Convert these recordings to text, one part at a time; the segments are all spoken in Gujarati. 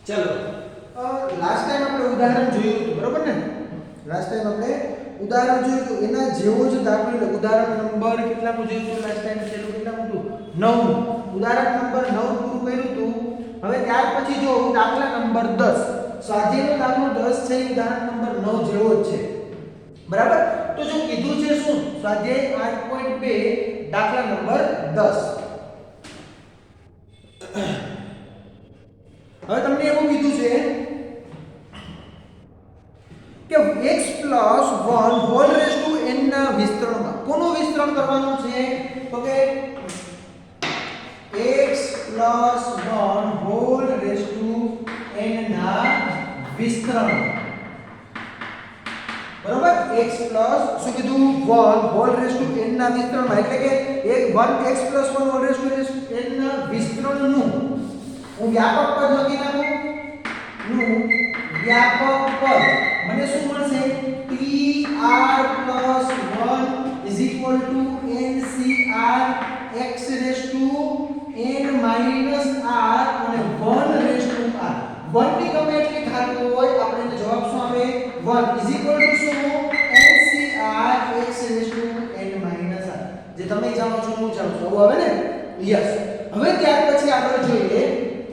चलो लास्ट टाइम આપણે ઉદાહરણ જોયું હતું બરોબર ને લાસ્ટ ટાઈમ આપણે ઉદાહરણ જોયું હતું એના જેવો જ દાખલો એટલે ઉદાહરણ નંબર કેટલાનું જોયું હતું લાસ્ટ ટાઈમ છેલ્લું કેટલાનું હતું 9 ઉદાહરણ નંબર 9 પૂરું કર્યું હતું હવે ત્યાર પછી જો દાખલા નંબર 10 સ્વાધ્યાયનો દાખલો 10 છે ઉદાહરણ નંબર 9 જેવો જ છે બરાબર તો જો કીધું છે શું સ્વાધ્યાય 8.2 દાખલા નંબર 10 હવે તમને એવું કીધું છે કે x + 1 whole raise to n ના વિસ્તરણમાં કોનું વિસ્તરણ કરવાનું છે તો કે x + 1 whole raise to n ના વિસ્તરણ બરોબર x પ્લસ શું કીધું 1 હોલ રેઝ ટુ n ના વિસ્તરણમાં એટલે કે 1x + 1 whole raise to n ના વિસ્તરણનું હું વ્યાપક પદ લખી નાખું નું વ્યાપક પદ મને શું મળશે tr + 1 = ncr x raise to n - r અને 1 રેઝ ટુ r 1 ની ગમે એટલી ઘાત હોય આપણે જવાબ શું આવે 1 શું ncr x raise to n - r જે તમે જાણો છો હું જાણું છું આવું આવે ને યસ હવે ત્યાર પછી આગળ જોઈએ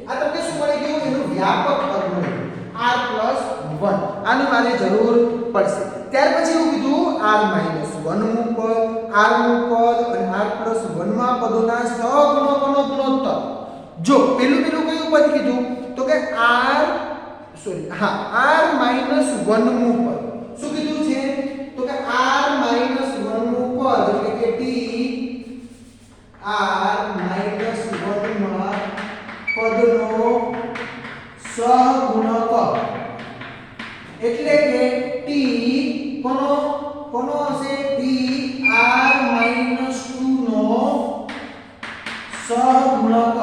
આ તમને શું મળી ગયું એનું વ્યાપક પદ મળી ગયું r + 1 આની મારે જરૂર પડશે ત્યાર પછી એવું કીધું r - 1 નું પદ r નું પદ અને r + 1 માં પદોના સહગુણકોનો ગુણોત્તર જો પેલું કયું પદ કીધું તો કે r - 1 નું પદ શું કીધું છે તો કે r - 1 નું પદ એટલે કે t r - 1 માં પદનો સહગુણક એટલે કે t કોનો હશે t r - 2 નો સહગુણક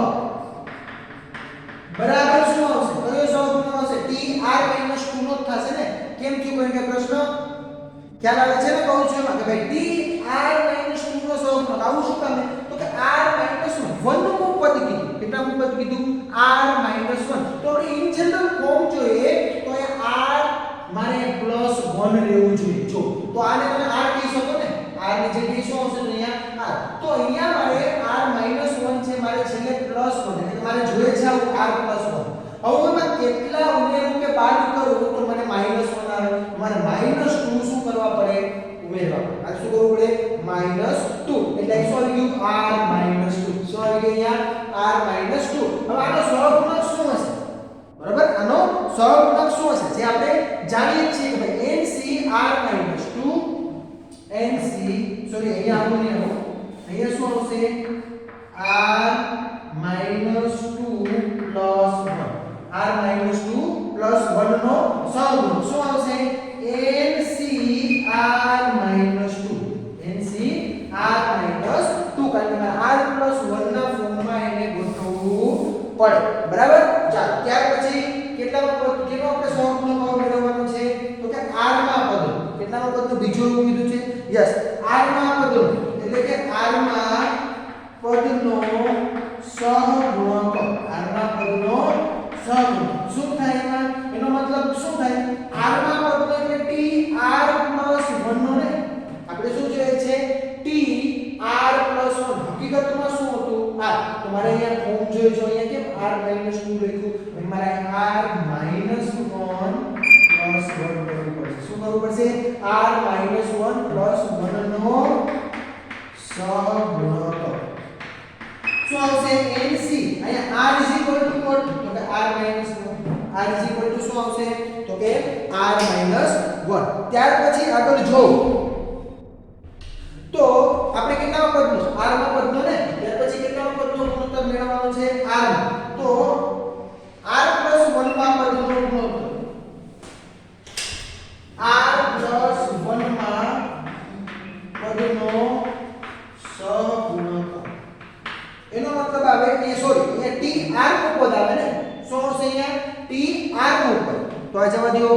બરાબર શું આવશે કયો સહગુણક આવશે t r - 2 નો થશે ને કેમ થયું કારણ કે પ્રશ્ન ખ્યાલ આવે છે ને કહું છું એમાં કે ભાઈ t r - 2 નો સહગુણક આવું શું કામ તો કે r - 1 નું પદ કીધું કેટલાનું પદ કીધું r - 1 તો આપણે ઇન જનરલ ફોર્મ જોઈએ તો એ r મારે +1 લેવું જોઈએ જો તો આને તમે r કહી શકો ને r ની જગ્યાએ શું આવશે અહીંયા r તો અહીંયા મારે r - 1 છે મારે છેલ્લે +1 એટલે કે મારે જોઈએ છે આવું r + 1 હવે મેં કેટલા ઉમેરું કે બાદ કરું તો મને -1 આવે મારે -2 શું કરવા પડે ઉમેરવા પડે આ શું કરવું પડે -2 એટલે શું આવી ગયું r - 2 શું આવી ગયું અહીંયા r - 2 હવે આનો સહગુણક શું હશે બરાબર આનો સહગુણક શું હશે જે આપણે જાણીએ છીએ કે ભાઈ ncr - 2 nc સોરી અહીંયા આવું નહીં આવો અહીંયા શું આવશે r - 2 + 1 r - 2 + 1 નો સહગુણક શું આવશે ncr - 2 ncr - 2 કારણ કે r + 1 ના ફોર્મમાં એને ગોઠવવું પડે બરાબર ચાલો ત્યાર પછી કેટલા પદ કેનો આપણે સહગુણક મેળવવાનો છે તો કે r માં પદ કેટલાનો પદનું બીજું એવું કીધું છે યસ r માં પદ એટલે કે r માં પદનો સહગુણક r માં પદનો સહગુણક શું થાય એમાં એનો મતલબ શું થાય r માં પદનો એટલે t r + 1 નો ને આપણે શું જોઈએ છે t r + 1 હકીકતમાં શું હતું r તમારે અહીંયા ફોર્મ જોઈ જો અહીંયા કેમ r - 2 લખ્યું અને મારે r - 1 + 1 કરવું પડશે શું કરવું પડશે r - 1 + 1 નો સહગુણક શું આવશે nc અહીંયા r what તો કે r - 1 r શું આવશે તો કે r - 1 ત્યાર પછી આગળ જો તો આપણે કેટલા પદનો r માં પદનો ને ત્યાર પછી કેટલા પદનો ગુણોત્તર મેળવવાનો છે r તો r + 1 માં પદનો ગુણોત્તર r + 1 માં પદનો સહગુણક એનો મતલબ આવે એ સોરી અહીંયા t r નું પદ આવે ને શું આવશે અહીંયા t r નું પદ તો આ જવા દો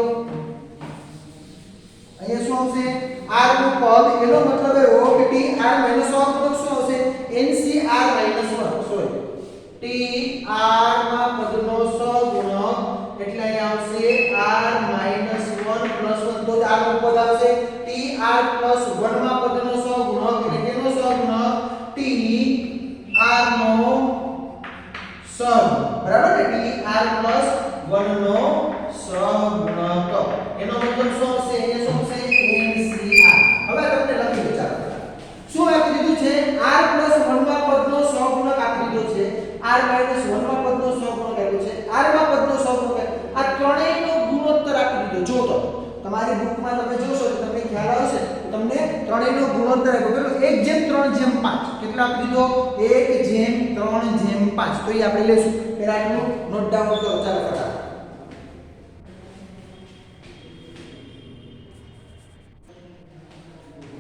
અહીંયા શું આવશે r નું પદ એનો મતલબ એવો કે t r - 1 શું આવશે ncr - 1 સોરી t r ના પદનો સહગુણક દીધો છે, r - 1 માં પદનો સહગુણક આપ્યો છે, r માં પદનો સહગુણક, આ ત્રણેયનો ગુણોત્તર આપી દીધો. જો તો તમારી બુકમાં તમે જોશો તો તમને ખ્યાલ આવશે, તમને ત્રણેયનો ગુણોત્તર આપ્યો કેટલો 1:3:5. કેટલો આપી દીધો? 1:3:5. તો એ આપણે લેશું. પહેલા આટલું નોટ ડાઉન કરો. ચાલો ફટાફટ.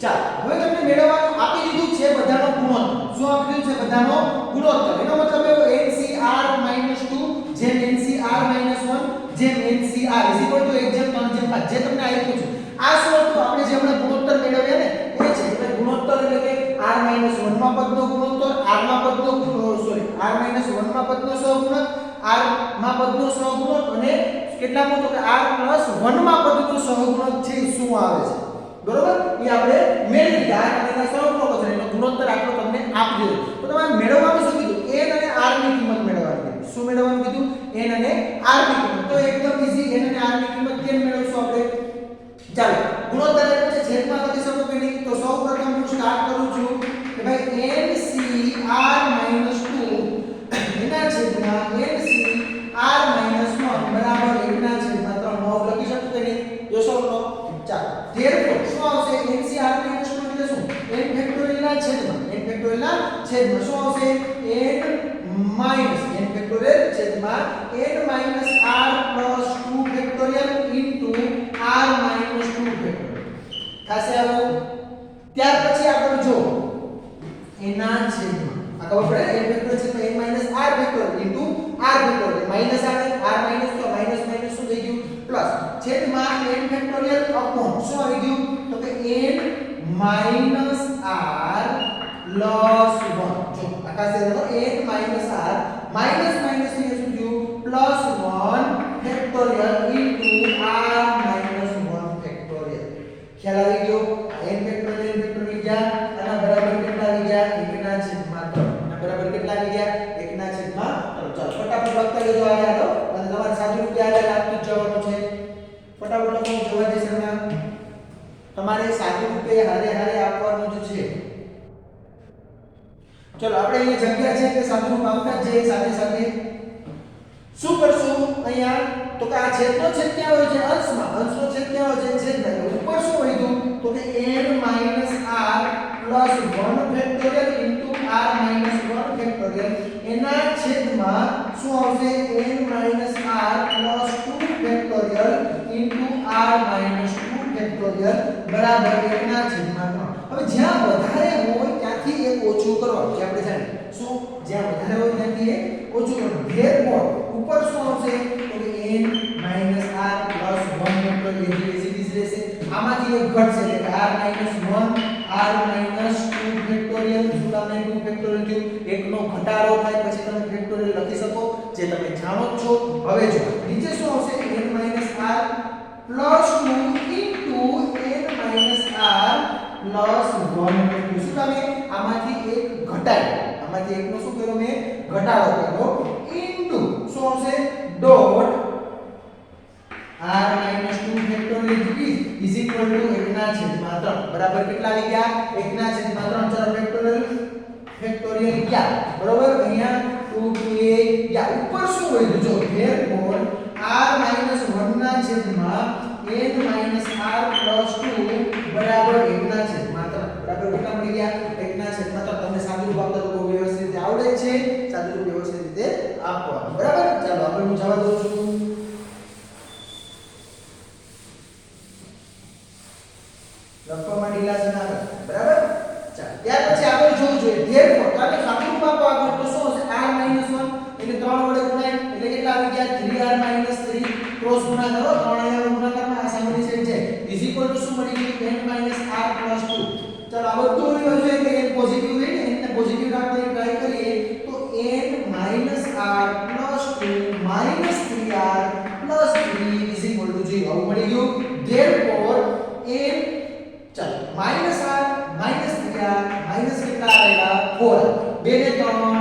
ચાલો હવે તમને મેળવવાનું આપી દીધું છે બધાનો ગુણોત્તર. શું આપી દીધું છે? બધાનો ગુણોત્તર. એનો મતલબ એવો NCR - 2 જેમ NCR - 1 જેમ NCR = 1:3:5 જે તમને આપ્યું છે. આ શું હતું? આપણે જે હમણાં ગુણોત્તર મેળવ્યા ને એ છે. એટલે ગુણોત્તર એટલે કે r - 1 માં પદનો ગુણોત્તર, r માં પદનો સોરી r - 1 માં પદનો સહગુણક, r માં પદનો સહગુણક અને કેટલામાં તો કે r + 1 માં પદનો સહગુણક છે શું આવે છે. બરોબર? એ આપણે મેળવી લીધા અને એના સહગુણકો છે એનો ગુણોત્તર આપણો તમને આપી દીધો. તો તમારે મેળવવાનું શું કીધું? n અને r ની કિંમત મેળવવાની કીધું. શું મેળવવાનું કીધું? n અને r ની કિંમત. તો એકદમ ઈઝી. n અને r ની કિંમત કેમ મેળવશું આપણે? ચાલો ગુણોત્તર એટલે છે છેદમાં લખી શકો કે નહીં? તો સૌપ્રથમ હું સ્ટાર્ટ કરું છું કે ભાઈ NCR - 2 એના છેદમાં NCR - 1 બરાબર 1/3 લખી શકું કે નહીં? જોશો તો ચાલો therefore શું આવશે? NCR - 2 એટલે શું? n ફેક્ટોરિયલ ના છેદમાં શું આવશે? n ફેક્ટોરિયલ છેદમાં n - r + 2 factorial into r - 2 factorial થશે આવું. ત્યાર પછી આગળ જો એના છેદમાં આ ખબર પડે n ફેક્ટોરિયલ છેદમાં n - r factorial into r factorial minus આવે r માઈનસ તો માઈનસ શું થઈ ગયું? પ્લસ છેદમાં n ફેક્ટોરિયલ અપોન શું આવી ગયું? તો કે n - r + 1. જો આકાશે તો n - r માઈનસ ની શું થયું? +1 ફેક્ટોરિયલ into r - 1 ફેક્ટોરિયલ. ખ્યાલ આવી ગયો? n ફેક્ટોરિયલ ગયા આના બરાબર કેટલા આવી ગયા? 1/3. આના બરાબર કેટલા આવી ગયા? 1/3. ચાલો ફટાફટ લખતા જજો આ યાદો અને તમારે સાદું રૂપે આગળ આપતું જવાનું છે. ફટાફટ લખો. જવા દે શર્મા. તમારે સાદું રૂપે હારે આપવાનું જ છે. ચલો આપણે અહીંયા જગ્યા છે કે સાદું રૂપ આપતા જ જઈએ સાથે સાથે. શું કરશું અહીંયા? તો કે આ છેદનો છેદ ક્યાં હોય છે? અંશમાં. અંશનો છેદ ક્યાં હોય છે? છેદમાં. ઉપર શું વધ્યું? તો કે n - r + 1 factorial into r - 1 factorial એના છેદમાં શું આવશે? n - r + 2 factorial into r - 2 factorial બરાબર 1/3. હવે જ્યાં વધારે હોય ત્યાંથી એક ઓછું કરવાનું છે. આપણે જાણીએ શું? જ્યાં વધારે હોય ત્યાંથી એક ઓછું કરવાનું. therefore ઉપર શું આવશે? તો કે n - r + 1 ફેક્ટોરિયલ રહેશે. આમાંથી એક ઘટશે એટલે r - 1 r - 2 ફેક્ટોરિયલ. શું તમને 2 ફેક્ટોરિયલ થયું? એકનો ઘટાડો થાય પછી તમે ફેક્ટોરિયલ લખી શકો જે તમે જાણો જ છો. હવે જો નીચે શું આવશે? n - r + 2 into n - r + 1 factorial. શું તમે આમાંથી એક ઘટાડો, આમાંથી એકનો શું કર્યો મેં? ઘટાડો કર્યો into શું આવશે? Dot r - 2 factorial is equal to 1/3 બરાબર કેટલા આવી ગયા? 1/3. ચાલો ફેક્ટોરિયલ ગયા બરોબર. અહીંયા 2 2 a ગયા. ઉપર શું વધ્યું? જો therefore r - 1 ના છેદમાં n - r + 2 બરાબર 1/3 બરાબર કેટલા મળી ગયા? 1/3. તમને સાદું રૂપ આપતા તો બહુ વ્યવસ્થિત રીતે આવડે છે. સાદું રૂપ વ્યવસ્થિત રીતે આપવાનું બરાબર. ચાલો આગળ હું જવા દઉં છું. લખવામાં ઢીલા છે ના બરાબર. ચાલો ત્યાર પછી આગળ જોવું જોઈએ. therefore આપણે સાદું રૂપ આપો આગળ તો શું હશે? r - 1 એટલે 3 વડે ગુણાય એટલે કેટલા આવી ગયા? 3r - 3 ક્રોસ ગુણા કરો. 3 અહીંયા ગુણાકારમાં આ સામેની સાઈડ જાય is equal to શું મળી ગયું? n - r + 2. ચાલો આ બધું આવી ગયું એટલે n પોઝિટિવ રહે ને એને પોઝિટિવ રાખવાની ટ્રાય કરીએ તો n - r + 2 -3r + 3 is equal to 0 આવું મળી ગયું. therefore n ચાલો -r -3r માઈનસ કેટલા આવેલા? 4 2 ને 3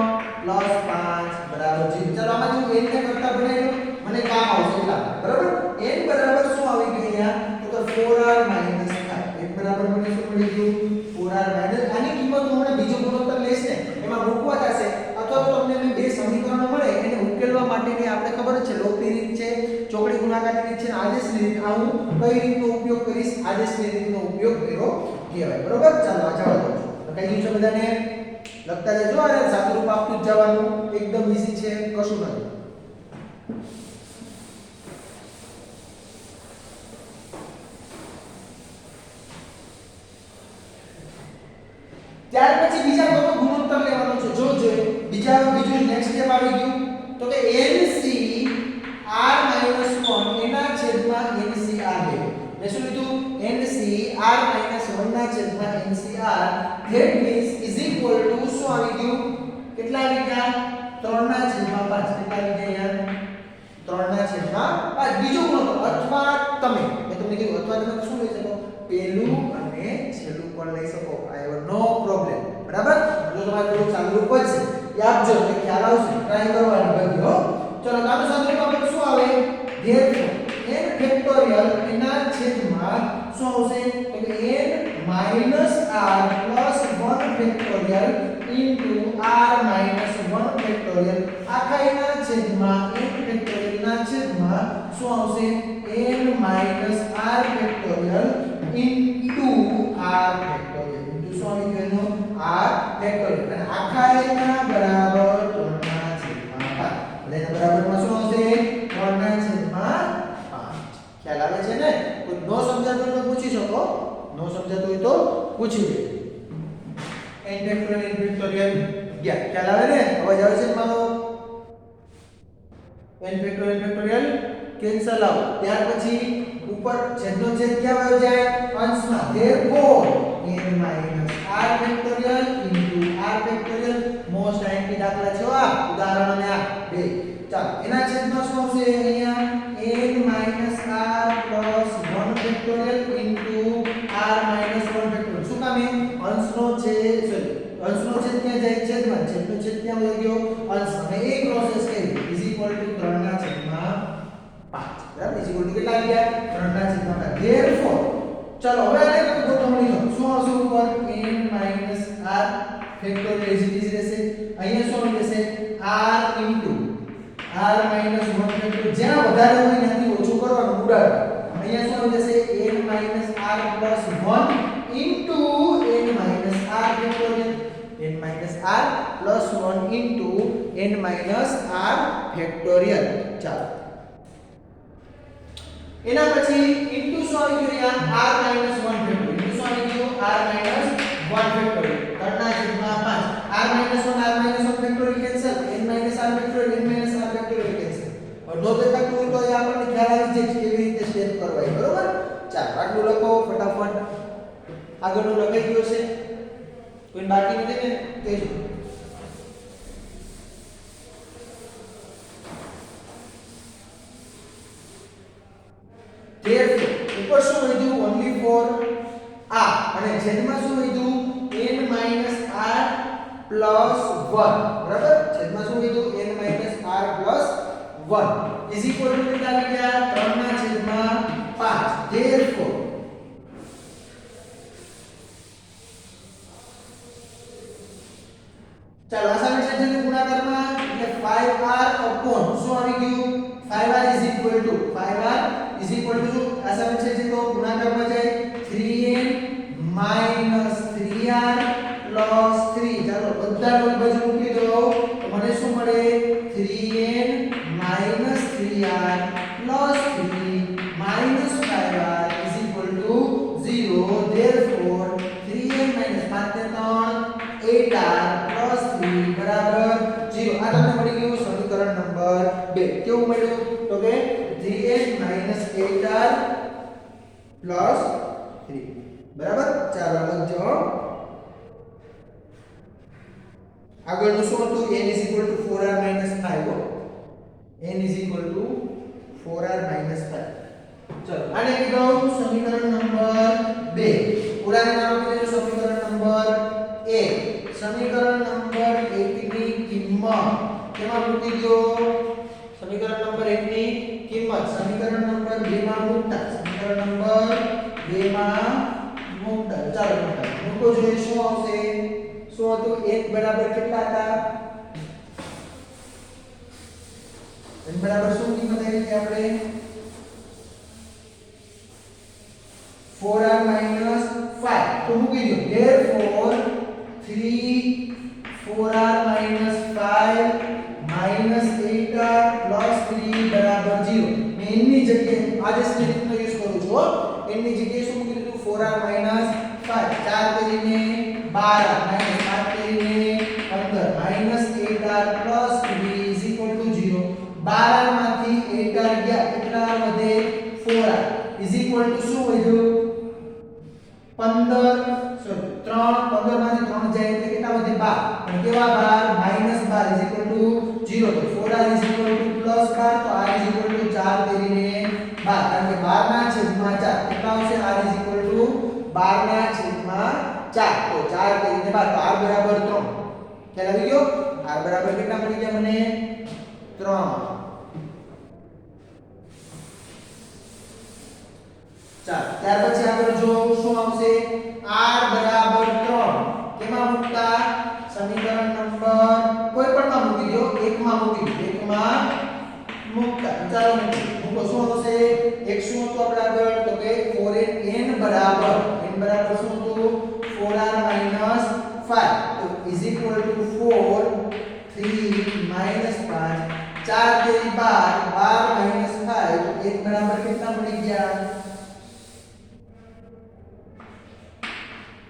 +5 બરાબર 0. ચાલો આમાં જો n ને કરતા બનાવી લો મને કામ આવશે એટલા બરાબર. n બરાબર શું આવી ગયું અહીંયા? તો 4r - 5 n બરાબર મને શું મળી ગયું? 4r - આની કિંમત હું હમણાં બીજો ગુણોત્તર લઈશ ને એમાં મૂકવા થશે અથવા તો તમને આદેશની રીત આ હું કઈ રીતનો ઉપયોગ કરીશ આદેશની રીતનો ઉપયોગ કર્યો કહેવાય બરોબર ચાલો આ જવાબ દઉં છું લખાઈ ગયું છે બધાને લખતા જજો અને સાદું રૂપ આપતું જ જવાનું એકદમ ઈઝી છે કશું નથી ત્યાર પછી બીજા કોનો ગુણોત્તર લેવાનો છે જો બીજું નેક્સ્ટ સ્ટેપ આવી ગયું તો કે NCR - 1 એના છેદમાં NCR લે મેં શું લીધું NCR - 1 ના છેદમાં NCR that means is equal to શું આવી ગયું કેટલા આવી ગયા 3 ના છેદમાં 5 કેટલા આવી ગયા યાર 3 ના છેદમાં 5 બીજો ગુણોત્તર અથવા તમે મેં તમને કીધું અથવા તમે શું લઈ શકો પહેલું અને છેલ્લું પણ લઈ શકો આઈ હેવ નો પ્રોબ્લેમ બરાબર જો તમારે થોડું ચાલુ રૂપ છે એ આપજો એટલે ખ્યાલ આવશે ટ્રાય કરવાની બધી હો ચલો કામ સાદું રૂપ આપણે શું આવે therefore n ફેક્ટોરિયલ એના છેદમાં શું આવશે તો કે n - r + 1 factorial into r - 1 factorial આખા એના છેદમાં n ફેક્ટોરિયલ ના છેદમાં શું આવશે n - r factorial into r factorial into શું આવી ગયું r ફેક્ટોરિયલ અને આખા એના બરાબર 3 ના છેદમાં 5 એટલે બરાબરમાં શું આવશે 3 ના છેદમાં 5 ખ્યાલ આવે છે ને કોઈ નો સમજાતું તો પૂછી શકો નો સમજાતું હોય તો પૂછી લે n ફેક્ટોરિયલ ગયા ખ્યાલ આવે ને અવાજ આવે છે મારો n ફેક્ટોરિયલ કેન્સલ આઉટ ત્યાર પછી ઉપર છેદનો છેદ ક્યાં આવ્યો જાય અંશમાં therefore n - r factorial into r factorial most IMP દાખલા છે આ ઉદાહરણ અને આ બે ચાલો એના છેદમાં શું આવશે અહીંયા n - r + 1 factorial into r - 1 factorial શું કામ એ અંશનો છેદ અંશનો છેદ ક્યાં જાય છેદમાં છેદનો છેદ ક્યાં વહી ગયો અંશ અને એ પ્રોસેસ કરી ઇઝ ઇક્વલ ટુ 3 ના છેદમાં 5 બરાબર ઇઝ ઇક્વલ ટુ કેટલા આવી ગયા 3 ના છેદમાં 5 therefore ચલો હવે આને તમે ગોઠવણી કરો શું આવશે ઉપર n - r ફેક્ટોરિયલ ઇઝ રહેશે અહીંયા શું રહેશે r into r - 1 ફેક્ટોરિયલ જ્યાં વધારે હોય ત્યાંથી ઓછું કરવાનું ઉડાડ અહીંયા શું આવી જશે n - r + 1 into n - r factorial n - r + 1 into n - r factorial ચાલો એના પછી into શું આવી ગયું અહીંયા r - 1 ફેક્ટોરિયલ into શું આવી ગયું r - 1 ફેક્ટોરિયલ 3 ના છેદમાં 5 r - 1 factorial cancel n - r factorial n - r factorial cancel હવે નો દેખાતું હોય તો એ આપણને ખ્યાલ આવી જાય કે કેવી રીતે સ્ટેપ કરવાય બરોબર ચાલો આટલું લખો ફટાફટ આગળનું લખાઈ ગયું છે કોઈ બાકી નથી ને કહેજો therefore ઉપર શું વધ્યું only for r અને છેદમાં શું વધ્યું n - r + 1 બરાબર છેદમાં શું વધ્યું n - r + 1 is equal two કેટલા આવી ગયા 3 ના છેદમાં 5 therefore ચાલો આ સામે છે જે ગુણાકારમાં એટલે 5r upon શું આવી ગયું 5r is equal to 5r is equal to આ સામે છે જે તો ગુણાકારમાં જાય 3n minus 3r plus 3 ચાલો બધા લોક બાજુ મૂકી દો તો મને શું મળે 3n minus 3r plus 3 minus 5r is equal to 0 therefore 3n minus 5 ને 3 8r plus 3 બરાબર 0 આ તમને મળી ગયું સમીકરણ નંબર 2 કેવું મળ્યું તો કે 3n minus 8r plus 3 બરાબર ચાલો લખજો આગળનું શું હતું n is equal to 4r minus 5 n is equal to 4r minus 5 ચલો આને કીધું સમીકરણ નંબર 2 પુરાને નામ આપી દેજો સમીકરણ નંબર 1 સમીકરણ નંબર 1 ની કિંમત કેમાં મૂકી દો સમીકરણ નંબર 1 ની કિંમત સમીકરણ નંબર 2 માં મૂકતા સમીકરણ નંબર 2 માં મૂકતા ચાલો મૂકો જોઈએ શું આવશે શું હતું 1 બરાબર કેટલા હતા n બરાબર શું કિંમત આવી હતી આપણે 4r minus 5 તો મૂકી દો therefore 3 4r minus 5 minus 8r plus 3 બરાબર 0 મેં એની જગ્યાએ આ જે સ્ટેટમેન્ટનો યુઝ કરું છું એની જગ્યાએ શું મૂકી દીધું 4r minus 5 4 કરીને 12r minus 5 કરીને 15 minus 8r plus 3 is equal to 0 12r માંથી 8r ગયા કેટલા વધે 4r is equal to શું વધ્યું 15 સોરી 3 15 માંથી 3 જાય એટલે કેટલા વધે 12 અને કેવા 12 -12 is equal to 0 તો 4r is equal to plus 12 તો r is equal to 4 કરીને 12 કારણ કે 12 ના છેદમાં 4 કેટલા આવશે r is equal to 12 ના છેદમાં 4 તો 4 કરીને 12 તો r બરાબર 3 ખ્યાલ આવી ગયો r બરાબર કેટલા મળી ગયા મને 3 ચાલો ત્યાર પછી આગળ જો શું આવશે r બરાબર 3 કેમાં મૂકતા સમીકરણ નંબર કોઈ પણ માં મૂકી દો એકમાં મૂકી દો એકમાં મૂકતા ચાલો મૂકો શું આવશે એક શું હતું આપણે આગળ તો કે 4n બરાબર શું હતું 4r 5 તો is equal to 4 3 5 4 તેરી 12 12 5 તો 1 બરાબર કેટલા મળી ગયા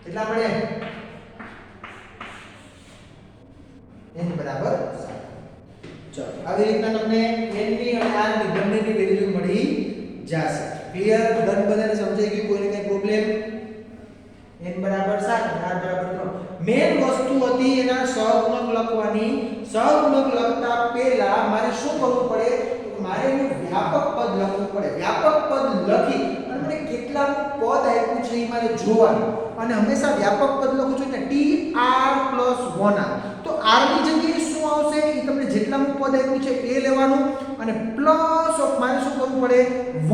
કેટલા મળે n બરાબર 7 ચલો આવી રીતના તમને n ની અને r ની બંનેની વેલ્યુ મળી જશે ક્લિયર બધાને સમજાઈ ગયું કોઈને કઈ પ્રોબ્લેમ n બરાબર 7 અને r બરાબર 3 મેન વસ્તુ હતી એના સહગુણક લખવાની સહગુણક લખતા પહેલા મારે શું કરવું પડે તો મારે એનું વ્યાપક પદ લખવું પડે વ્યાપક પદ લખી અને મને કેટલા પદ આપ્યું છે એ મારે જોવાનું અને હંમેશા વ્યાપક પદ લખું છું એટલે tr+1r તો r ની જગ્યાએ શું આવશે એ તમને જેટલાનું પદ આપ્યું છે એ લેવાનું અને પ્લસ ઓફ મારે શું કરવું પડે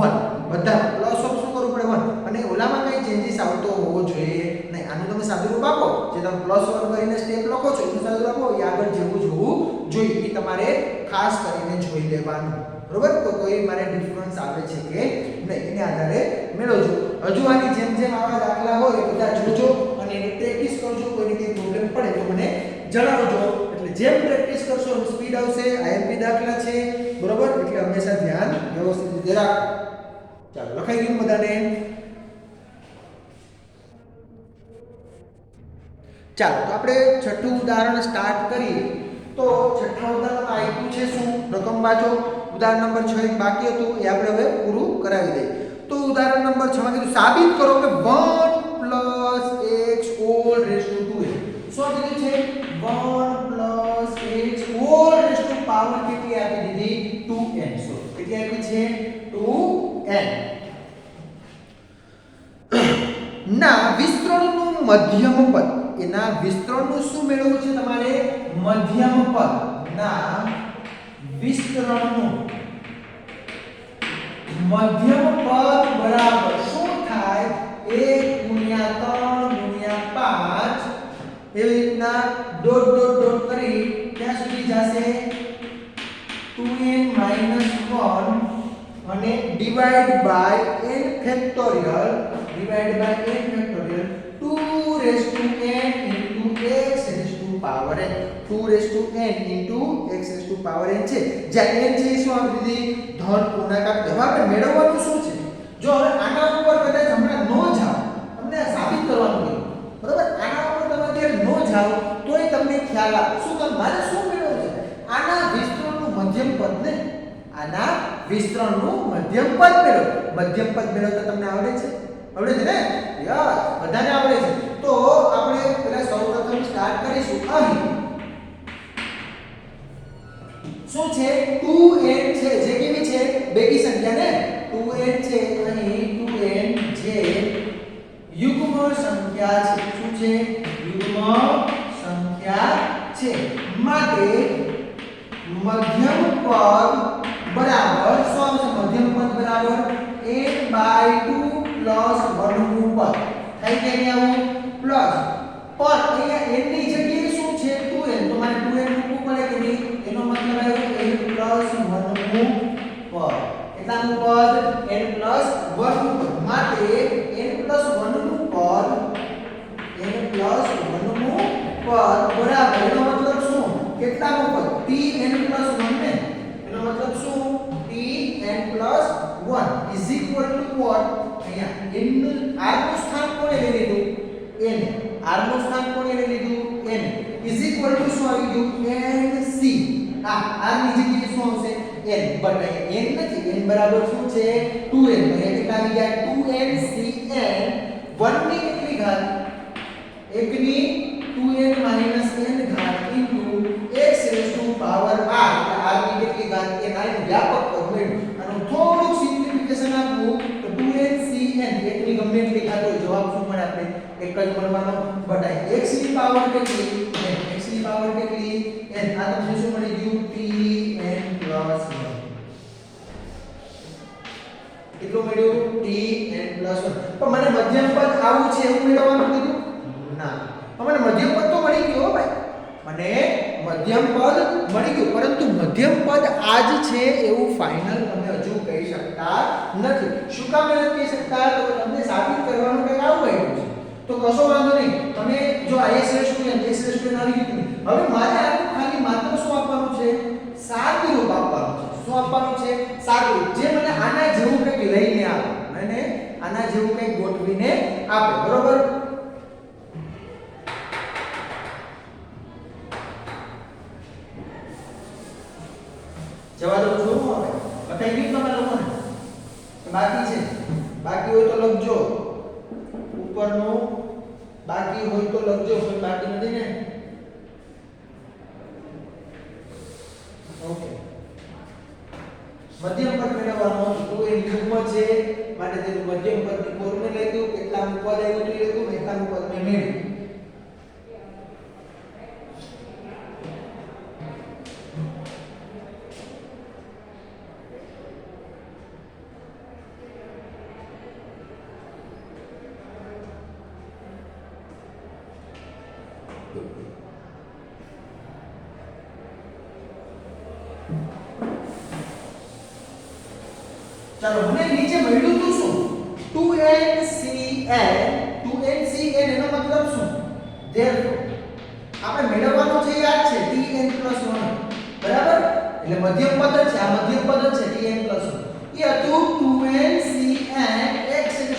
1 બધા પ્લસ ઓફ શું કરવું પડે 1 અને ઓલામાં કઈ ચેન્જીસ આવતો હોવો જોઈએ નહીં આનું તમે સાદું રૂપ આપો જે તમે +1 કરીને સ્ટેપ લખો છો એનું સાદું રૂપ આપો એ આગળ જેવું જોવું જોઈએ એ તમારે ખાસ કરીને જોઈ લેવાનું બરોબર તો કોઈ મારે ડિફરન્સ આવે છે કે નહીં એને આધારે મેળવજો હજુ આની જેમ જેમ આવા દાખલા હોય બધા જોજો અને એની પ્રેક્ટિસ કરજો કોઈને કઈ પ્રોબ્લેમ પડે તો મને જણાવજો એટલે જેમ પ્રેક્ટિસ કરશો એમ સ્પીડ આવશે આઈએમપી દાખલા છે બરોબર એટલે હંમેશા ધ્યાન વ્યવસ્થિત રીતે રાખો ચાલો લખાઈ ગયું બધાને ચાલો તો આપણે છઠ્ઠું ઉદાહરણ સ્ટાર્ટ કરીએ તો છઠ્ઠા ઉદાહરણમાં આપ્યું છે શું રકમ બાજુ ઉદાહરણ નંબર 6 એક બાકી હતું એ આપણે હવે પૂરું કરાવી દઈએ તો ઉદાહરણ નંબર 6 માં કીધું સાબિત કરો કે 1 + x whole raise two 2n શું કીધું છે 1 + x whole raise to power કેટલી આપી દીધી 2n સો કેટલી આપી છે 2n ના વિસ્તરણનું મધ્યમ પદ એના વિસ્તરણનું શું મેળવવું છે તમારે મધ્યમ પદ ના વિસ્તરણનું મધ્યમ પદ બરાબર શું થાય 1 * 3 * 5 એવી રીતના ડોટ કરી ત્યાં સુધી જશે 2n - 1 અને divide by n factorial 2n into x raised to power n 2n into x raised to power n છે જ્યાં n છે શું આપી દીધી ધન પૂર્ણાંક હવે આપણે મેળવવાનું શું છે જો હવે આના ઉપર કદાચ હમણાં નો જાઓ તમને સાબિત કરવાનું છે બરોબર આના ઉપર તમે અત્યારે નો જાઓ તોય તમને ખ્યાલ આવે શું કામ મારે શું મેળવવું છે આના વિસ્તરણનું મધ્યમ પદ ને આના વિસ્તરણનું મધ્યમ પદ મેળવતા તમને આવડે છે ને યસ બધાને આવડે છે તો આપણે પહેલા સૌપ્રથમ સ્ટાર્ટ કરીશું અહીં શું છે 2n છે જે કેવી છે બેકી સંખ્યા ને 2n છે અહીં 2n જે યુગ્મ સંખ્યા છે શું છે યુગ્મ સંખ્યા છે માટે મધ્યમ પદ બરાબર શું આવશે મધ્યમ પદ બરાબર n/2 પ્લસ 1 નું પદ થઈ કે નહીં આવું પ્લસ પર અહીંયા n ની જગ્યાએ શું છે 2n તો મારે 2n મૂકવું પડે કે નહીં એનો મતલબ આવ્યો n પ્લસ 1 નું પદ કેટલાનું પદ n પ્લસ 1 નું પદ માટે n પ્લસ કેટલાનું પદ tn + 1 ને એનો મતલબ શું tn + 1 is equal to what અહીંયા n r નું સ્થાન કોણે લઈ લીધું n r નું સ્થાન કોણે લઈ લીધું n ઇઝ ઇક્વલ ટુ શું આવી ગયું nc r ની જગ્યાએ શું આવશે n બટ અહીંયા n નથી n બરાબર શું છે 2n તો અહીંયા કેટલા આવી ગયા 2ncn 1 ની કેટલી ઘાત 1 ની 2n - n ઘાત into x raise to power r r ની કેટલી ઘાત n આનું વ્યાપક પદ મળ્યું આનું થોડુંક સિમ્પ્લિફિકેશન આપવું તો 2ncn એકની ગમે એટલી ઘાત હોય જવાબ શું મળે આપણે એક જ મળવાનો બટ આ x ની પાવર કેટલી n x ની પાવર કેટલી n આ તમને શું મળી ગયું tn + 1 કેટલું મળ્યું tn + 1 પણ મને મધ્યમ પદ આવું છે એવું મેળવવાનું કીધું ના મને મધ્યમ પદ તો મળી ગયો ભાઈ મને મધ્યમ પદ મળી ગયું પરંતુ મધ્યમ પદ આજ છે એવું ફાઇનલ તમે હજુ કહી શકતા નથી શું કામ નથી કહી શકતા તો તમને સાબિત કરવાનું કંઈક આવું આવ્યું છે તો કશો વાંધો નહીં તમે જો is સ્ટુડન્ટ s સ્ટુડન્ટ આવી ગયું હવે મારે આનું ખાલી માત્ર શું આપવાનું છે સાદું રૂપ આપવાનું છે શું આપવાનું છે સાદું રૂપ જે મને આના જેવું કંઈક લઈને આવે મને આના જેવું કંઈક ગોઠવીને આપે બરોબર જવા દો શું હવે બતાવી દીધું તમે લોકોને બાકી છે બાકી હોય તો લખજો ઉપરનું બાકી હોય તો લખજો કોઈ બાકી નથી ને ઓકે મધ્યમ પદ મેળવવાનો તો એ યુગ્મ છે માટે તેનું મધ્યમ પદની ફોર્મ્યુલા લખ્યું કેટલાનું પદ આવ્યું તો લખ્યું કેટલાનું પદ મેં મેળવ્યું ચાલો મને નીચે મળ્યું તો શું 2ncn એનો મતલબ શું therefore આપણે મેળવવાનું છે યાદ છે tn + 1 બરાબર એટલે મધ્યમ પદ છે આ મધ્યમ પદ છે tn + 1 એ હતું 2ncn x ⁴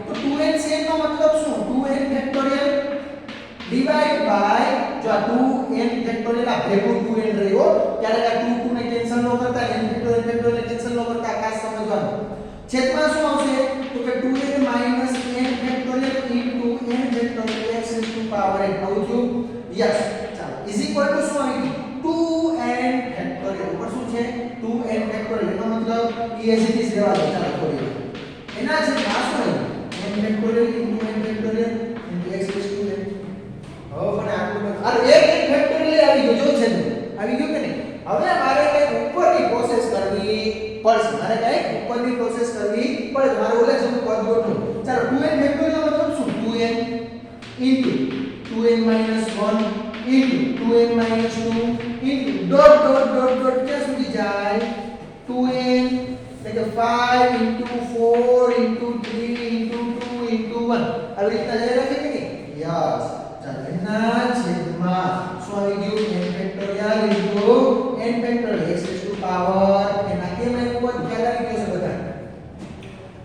તો 2ncn નો મતલબ શું 2n ફેક્ટોરિયલ ડિવાઇડ બાય જો આ 2n ફેક્ટોરિયલ આ ભેગું 2n રહ્યો ત્યારે આ 2 2 ને કેન્સલ ન કરતા n ફેક્ટોરિયલ ને કેન્સલ ન કરતા ખાસ સમજવાનું છેદમાં શું આવશે તો કે 2n - n factorial into n factorial x ⁴ આવું થયું યસ ચાલો ઇઝ ઇક્વલ ટુ શું આવી ગયું 2n ફેક્ટોરિયલ ઉપર શું છે 2n ફેક્ટોરિયલ એનો મતલબ e as it is રહેવા દો ચાલો થોડી એના છે આ શું આવ્યું n factorial into n factorial into x ⁴ હવે મને આટલું અરે એક ફેક્ટોરિયલ આવી ગયો જો છે આવી ગયો કે નહીં હવે મારે કઈ ઉપરની પ્રોસેસ કરવી પડશે મારે કઈ ઉપરની પ્રોસેસ કરવી પડે મારે ઓલા જેવું પદ ગોઠવું ચાલો 2n ફેક્ટોરિયલ નો મતલબ શું 2n into 2n - 1 into 2n - 2 into dot dot dot dot ક્યાં સુધી જાય 2n એટલે કે 5 ઇન્ટુ 4 ઇન્ટુ 3 ઇન્ટુ 2 ઇન્ટુ 1 આવી રીતના જઈ રાખે કે નહીં યસ ચાલો એના છેદમાં શું આવી ગયું n factorial into n factorial x ⁴ એના કેમ આવ્યું પદ ખ્યાલ આવી ગયો છે બધા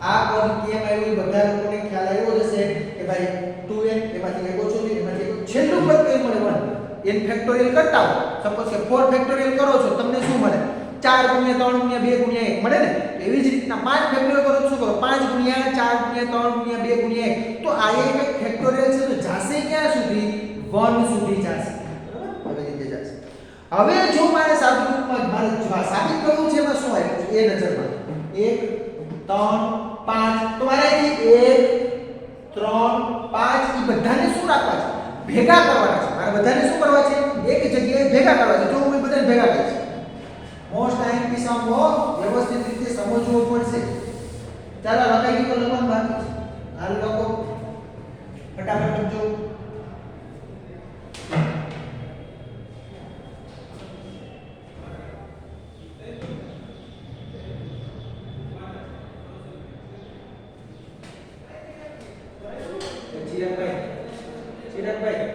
આ પદ કેમ આવ્યું બધા લોકોને ખ્યાલ આવ્યો હશે કે ભાઈ 2n એમાંથી એક ઓછો છે એમાંથી એક છેલ્લું પદ કેમ મળે 1 n ફેક્ટોરિયલ કરતા હો સપોઝ કે 4 ફેક્ટોરિયલ કરો છો તમને શું મળે 4 * 3 * 2 * 1 મળે ને એવી જ રીતના 5 ફેક્ટોરિયલ કરો તો શું કરો 5 * 4 * 3 * 2 * 1 તો આ એક ફેક્ટોરિયલ છે તો જાશે ક્યાં સુધી 1 સુધી જાશે બરાબર હવે રીતે જાશે હવે જો મારે સાદું રૂપમાં મારે સાબિત કરવું છે એમાં શું આવ્યું છે એ નજરમાં 1 3 5 તો મારે અહીંથી 1 3 5 એ બધાને શું રાખવા છે ભેગા કરવાના છે મારે બધાને શું કરવા છે એક જગ્યાએ ભેગા કરવા છે જો હું બધાને ભેગા કરીશ મોસ્ટ ટાઈમ પીસામાં વ્યવસ્થિત રીતે સમજવું પડશે ચાલો લખાઈ ગયું તો લખવાનું બાકી છે હાલ લખો ફટાફટ લખજો ચિરાગભાઈ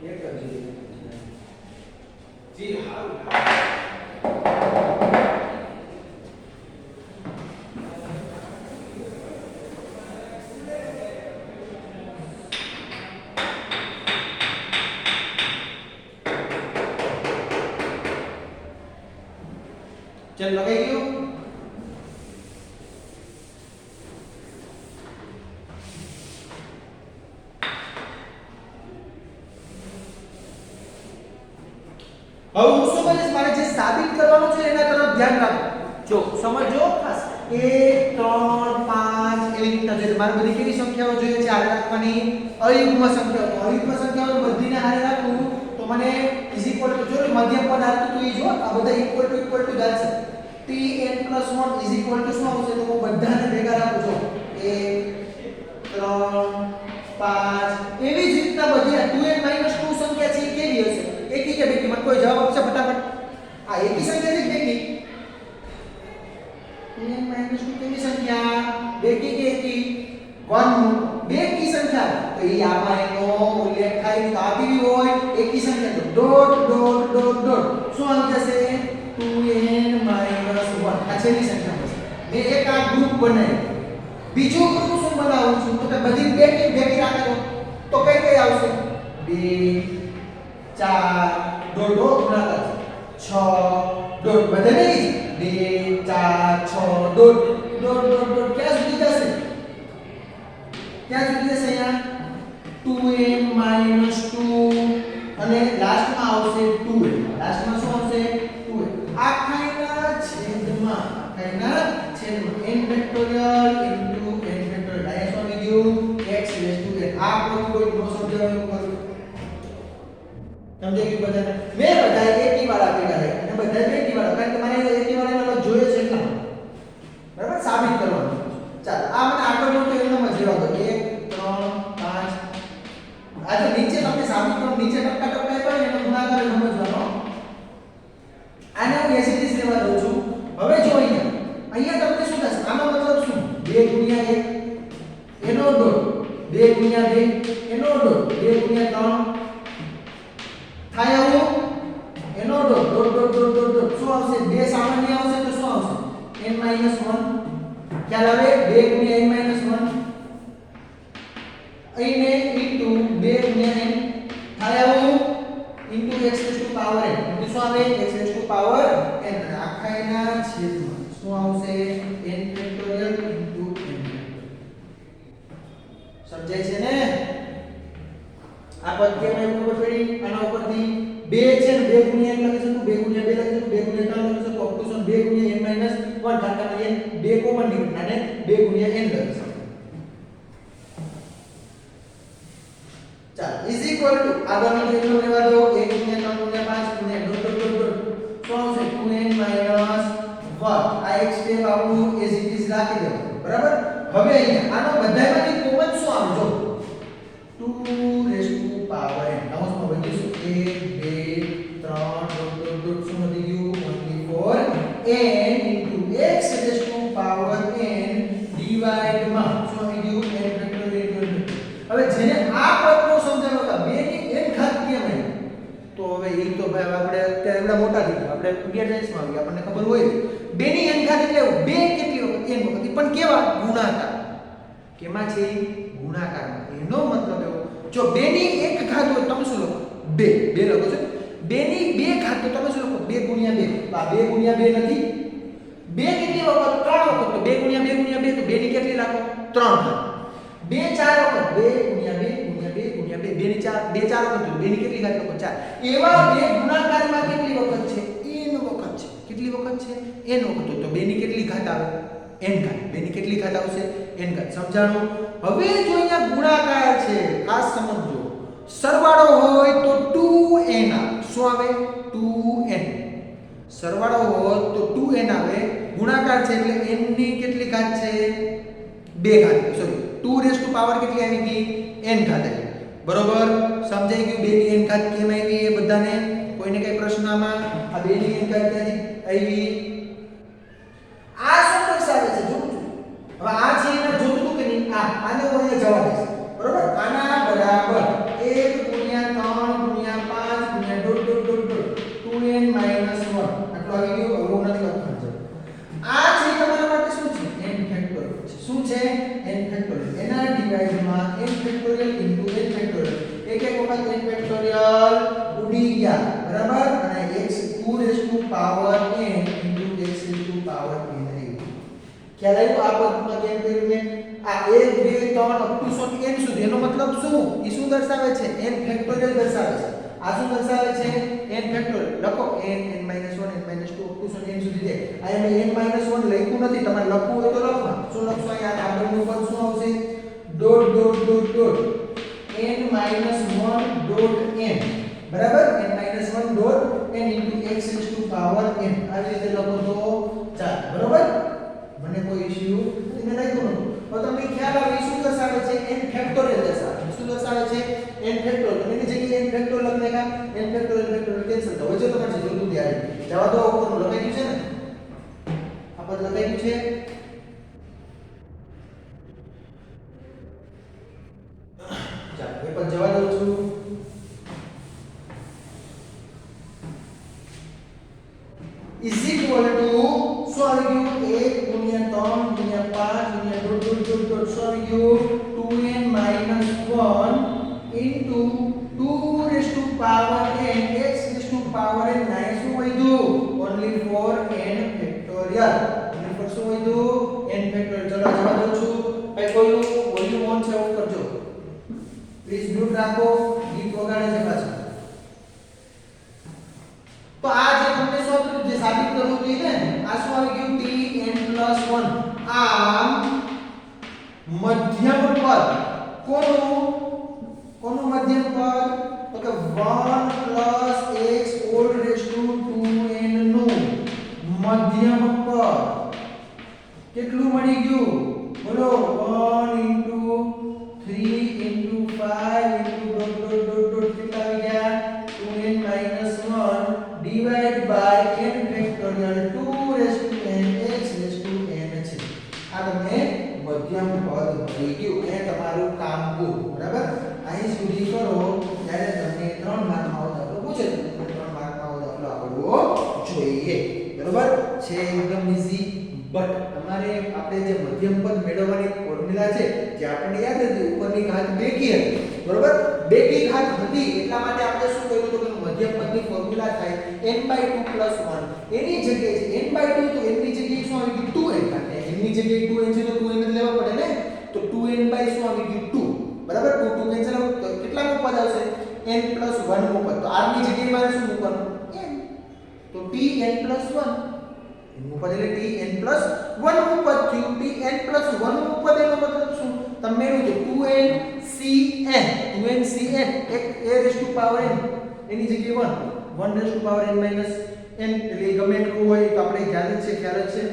એક જ જી હાલ चल लगाई गयो હવે હું શું કરીશ મારે જે સાબિત કરવાનું છે એના તરફ ધ્યાન રાખો જો સમજો ખાસ 1 3 5 એવી રીતના જોઈએ મારે બધી કેવી સંખ્યાઓ જોઈએ છે હારે રાખવાની અયુગ્મ સંખ્યાઓ બધીને હારે રાખું તો મને ઇઝ ઇક્વલ ટુ જો મધ્યમ પદ આવતું તો એ જો આ બધા ઇક્વલ ટુ ચાલશે tn + 1 ઇઝ ઇક્વલ ટુ શું આવશે તો હું બધાને ભેગા રાખું છું 1 3 5 એવી જ રીતના બધી 2n - 2 સંખ્યા છે કેવી હશે એકી કે બેકી મને કોઈ જવાબ આપશે ફટાફટ આ એકી સંખ્યા છે બેકી 2n - 2 કેવી સંખ્યા બેકી કે એકી 1 બેકી સંખ્યા તો એ આમાં એનો ઉલ્લેખ થાય તો આ કેવી હોય એકી સંખ્યા તો ડોટ ડોટ ડોટ ડોટ શું આવી જશે 2n - 1 આ છેલ્લી સંખ્યા છે મેં એક આ ગ્રુપ બનાવ્યું બીજું ગ્રુપ શું બનાવું છું તો કે બધી બેકી રાખો તો કઈ કઈ આવશે 2 4 ડોટ ડોટ ગુણાકાર 6 ડોટ બધે નહીં 2 4 6 ડોટ ડોટ ડોટ ડોટ ક્યાં સુધી જશે ક્યાં સુધી જશે અહીંયા 2n - 2 અને લાસ્ટમાં આવશે 2n લાસ્ટમાં શું આવશે 2n આખાના છેદમાં n factorial into n factorial આયા શું આવી ગયું x રેઝ ટુ n આ કોઈ નો સમજાવવાનું કરું સમજાઈ ગયું બધાને મેં બધા એકી વાળા ભેગા રાખ્યા અને બધા બેકી વાળા કારણ કે મારે એકી વાળાનો જોઈએ છે એટલા બરાબર સાબિત કરવાનું ચાલો આ મને આગળનો તો એમનો જ રહેવા દો 1 3 5 આ તો નીચે તમને સાબિત કરો નીચે ટપકા ટપકા આપ્યા ને એનો ગુણાકાર સમજવાનો આને હું એસીડીસ લેવા દઉં છું હવે જો અહીંયા તમને શું થશે આનો મતલબ શું 2 * 1 એનો ડોટ 2 * 2 એનો ડોટ 2 * 3 થાય આવું એનો dot dot dot dot dot dot શું આવશે 2 સામાન્ય આવશે તો શું આવશે n - 1 ખ્યાલ આવે 2 * n - 1 અહીંને ઇન્ટુ 2 * n થાય આવું ઇન્ટુ x n ઇન્ટુ શું આવે x n આખા એના છેદમાં શું આવશે n ફેક્ટોરિયલ ઇન્ટુ n સમજાય છે ને આ પદ કેમ આવ્યું ખબર પડી આના ઉપરથી 2 છે ને 2 * 1 લખી શકું 2 * 2 લખી શકું 2 * 3 લખી શકું ઓપ્શન 2 * n - 1 કારણ કે n 2 કોમન નીકળે અને 2 * n લખી શકું ચાલો ઇઝ ઇક્વલ ટુ આગળનો એકલો લેવા દો 1 * 3 * 5 * ડોટ ડોટ ડોટ શું આવશે 2n - 1 આ એક સ્ટેપ આપણું એઝ ઇટ ઇઝ રાખી દેવાનું બરાબર હવે અહીંયા આનો બધાયમાંથી કોમન શું આવે જો 2n કૌંસમાં વધ્યું શું 1 2 3 ડોટ ડોટ ડોટ શું વધી ગયું only for n into x raised to power n divide માં શું આવી ગયું n ફેક્ટોરિયલ હવે જેને આ પદનો સમજાવ્યો હતા 2 ની n ઘાત કેમ આવી તો હવે એ તો ભાઈ આપણે અત્યારે એવડા મોટા થઈ ગયા આપણે 11 માં આવી આપણને ખબર હોય 2 ની n ઘાત એટલે 2 કેટલી વખત n વખત પણ કેવા ગુણાકાર કેમાં છે ગુણાકારમાં એનો મતલબ એવો જો 2 ની 1 ઘાત હોય તમે શું લખો 2 લખો છો 2 ની 2 ઘાત તો તમે શું લખો 2 * 2 આ 2 * 2 નથી 2 કેટલી વખત 3 વખત તો 2 * 2 * 2 તો 2 ની કેટલી રાખો 3 ઘાત 2 4 વખત 2 * 2 * 2 * 2 2 ની 4 2 4 વખત 2 ની કેટલી ઘાત લખો 4 એવા 2 ગુણાકારમાં કેટલી વખત છે n વખત છે કેટલી વખત છે n વખત તો 2 ની કેટલી ઘાત આવે n ઘાત 2 ની કેટલી ઘાત આવશે n ઘાત સમજાણું હવે જો અહીંયા ગુણાકાર છે ખાસ સમજો સરવાળો હોય તો 2n આવે શું આવે 2n સરવાળો હોય તો 2n આવે ગુણાકાર છે એટલે n ની કેટલી ઘાત છે 2 ઘાત સોરી 2 રેઝ ટુ પાવર કેટલી આવી ગઈ n ઘાત આવી બરોબર સમજાઈ ગયું 2 ની n ઘાત કેમ આવી એ બધાને કોઈને કઈ પ્રશ્ન આમાં આ 2 ની n ઘાત ક્યાંથી આવી આ શું દર્શાવે છે જો હવે આ છે એને જોતું કે નહીં આને હું અહીંયા જવા દઈશ બરોબર આના બરાબર 1 * 3 * વખત n ફેક્ટોરિયલ ઉડી ગયા બરાબર અને x 2 raise to power n into x raise to power n રહ્યું ખ્યાલ આવ્યો આ પદમાં કેમ કર્યું મેં આ 1 2 3 અપ ટુ n સુધી એનો મતલબ શું ઈ શું દર્શાવે છે n ફેક્ટોરિયલ દર્શાવે છે આ શું દર્શાવે છે n ફેક્ટોરિયલ લખો n n - 1 n - 2 up to n સુધી છે આ મેં n - 1 લખ્યું નથી તમારે લખવું હોય તો લખવા શું લખશો અહીંયા આગળનું પદ શું આવશે dot dot dot dot n - 1 dot n બરાબર n - 1 dot n into x raise to power n આવી રીતે લખો તો ચાલ બરાબર મને કોઈ ઇશ્યુ નથી લખ્યું નતું તો તમને ખ્યાલ આવે શું દર્શાવે છે n ફેક્ટોરિયલ દર્શાવે શું દર્શાવે છે n ફેક્ટોરિયલ એની જગ્યાએ n ફેક્ટોરિયલ લખી નાખા n ફેક્ટોરિયલ કેન્સલ તો હવે જો તમારે જોતું ત્યારે જવા દો ઉપરનું લખાઈ ગયું છે ને આ પદ લખાઈ ગયું છે ચાલો એ પદ જવા દઉં છું is equal to શું આવી ગયું 1 ગુણ્યા 3 ગુણ્યા 5 ગુણ્યા ડોટ ડોટ ડોટ ડોટ શું આવી ગયું 2n - 1 into 2 raised to power n x raised to power n - શું વધ્યું only for n factorial only for શું વધ્યું n factorial ચલો જવા દઉં છું ભાઈ કોઈનું વોલ્યુમ ઓન છે ઓફ કરજો પ્લીઝ મ્યુટ રાખો ગીત વગાડે છે પાછું તો આ જે તમને શોધ્યું જે સાબિત કરવું હતું ને આ શું આવી ગયું t n + 1 આ મધ્યમ પદ કોનું મધ્યમ પદ તો કે 1 + x whole raise two 2n નું મધ્યમ પદ કેટલું મળી ગયું બોલો 1 * 3 * 5 * ડોટ ડોટ ડોટ ડોટ કેટલા આવી ગયા 2n - 1 divided by n factorial 2 raised to n x raised to n છે આ તમને મધ્યમ પદ મળી ગયું એ તમારું કામ પૂરું બરાબર અહીં સુધી કરો ત્યારે તમને 3 માર્કમાં આવો દાખલો પૂછે તો 3 માર્કમાં આવો દાખલો આવડવો જોઈએ બરાબર છે એકદમ ઈઝી બટ તમારે આપણે જે મધ્યમ પદ મેળવવાની ફોર્મ્યુલા છે જે આપણને યાદ હતી ઉપરની ઘાત બેકી હતી બરાબર બેકી ઘાત હતી એટલા માટે આપણે શું કર્યું તો કે મધ્યમ પદની ફોર્મ્યુલા થાય n/2 + 1 એની જગ્યાએ n/2 તો n ની જગ્યાએ શું આવી ગયું 2n કારણ કે n ની જગ્યાએ 2n છે તો 2n જ લેવા પડે ને તો 2n/ શું આવી ગયું 2 બરાબર 2 કેન્સલ આઉટ તો કેટલાનું પદ આવશે n + 1 નું પદ તો r ની જગ્યાએ મારે શું મૂકવાનું n તો tn + 1 એનું પદ એટલે tn + 1 નું પદ થયું tn + 1 નું પદ એનો મતલબ શું તમે મેળવ્યું તો 2ncn એક a raise to power n એની જગ્યાએ 1 raise to power n - n એટલે ગમે એટલું હોય તો આપણે ખ્યાલ જ છે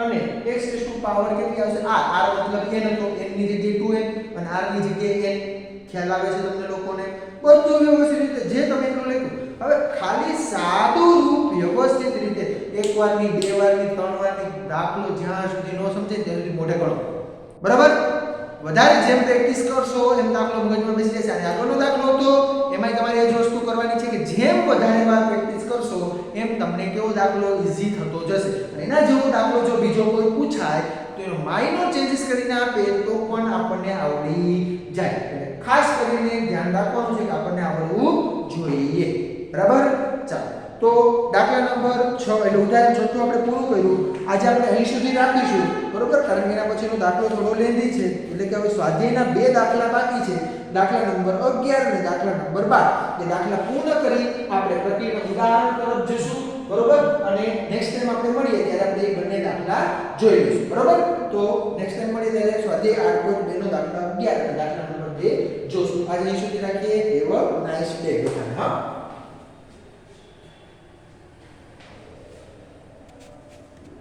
અને x રેઝ ટુ પાવર કેટલી આવશે r મતલબ n હતો n ની જગ્યાએ 2n અને r ની જગ્યાએ n ખ્યાલ આવે છે તમને લોકોને બધું વ્યવસ્થિત રીતે જે તમે એટલું લખ્યું હવે ખાલી સાદું રૂપ વ્યવસ્થિત રીતે એક વારની બે વારની ત્રણ વારની દાખલો જ્યાં સુધી ન સમજે ત્યાં સુધી મોઢે ગણો બરાબર વધારે જેમ પ્રેક્ટિસ કરશો એમ દાખલો મગજમાં બેસી જશે અને આગળનો દાખલો હતો એમાં તમારે એ જ વસ્તુ કરવાની છે કે જેમ વધારે વાર પ્રેક્ટિસ કરશો એમ તમને કેવો દાખલો ઈઝી થતો જશે અને એના જેવો દાખલો જો બીજો કોઈ પૂછાય તો એનો માઇનોર ચેન્જીસ કરીને આપે તો પણ આપણને આવડી જાય એટલે ખાસ કરીને ધ્યાન રાખવાનું છે કે આપણને આવડવું જોઈએ બરાબર ચાલો તો દાખલા નંબર 6 એટલે ઉદાહરણ 6 આપણે પૂરું કર્યું આજે આપણે અહીં સુધી રાખીશું બરોબર કારણ કે એના પછીનો દાખલો થોડો લેન્ધી છે એટલે કે હવે સ્વાધ્યાયના બે દાખલા બાકી છે દાખલા નંબર 11 અને દાખલા નંબર 12 એ દાખલા પૂર્ણ કરી આપણે પ્રતિના ઉદાહરણ તરફ જઈશું બરોબર અને નેક્સ્ટ ટાઈમ આપણે મળીએ ત્યારે આપણે એ બંને દાખલા જોઈ લઈશું બરોબર તો નેક્સ્ટ ટાઈમ મળીએ ત્યારે સ્વાધ્યાય 8.2 નો દાખલા 11 અને દાખલા નંબર 2 જોશું આજે અહીં સુધી રાખીએ હેવ અ નાઇસ ડે હા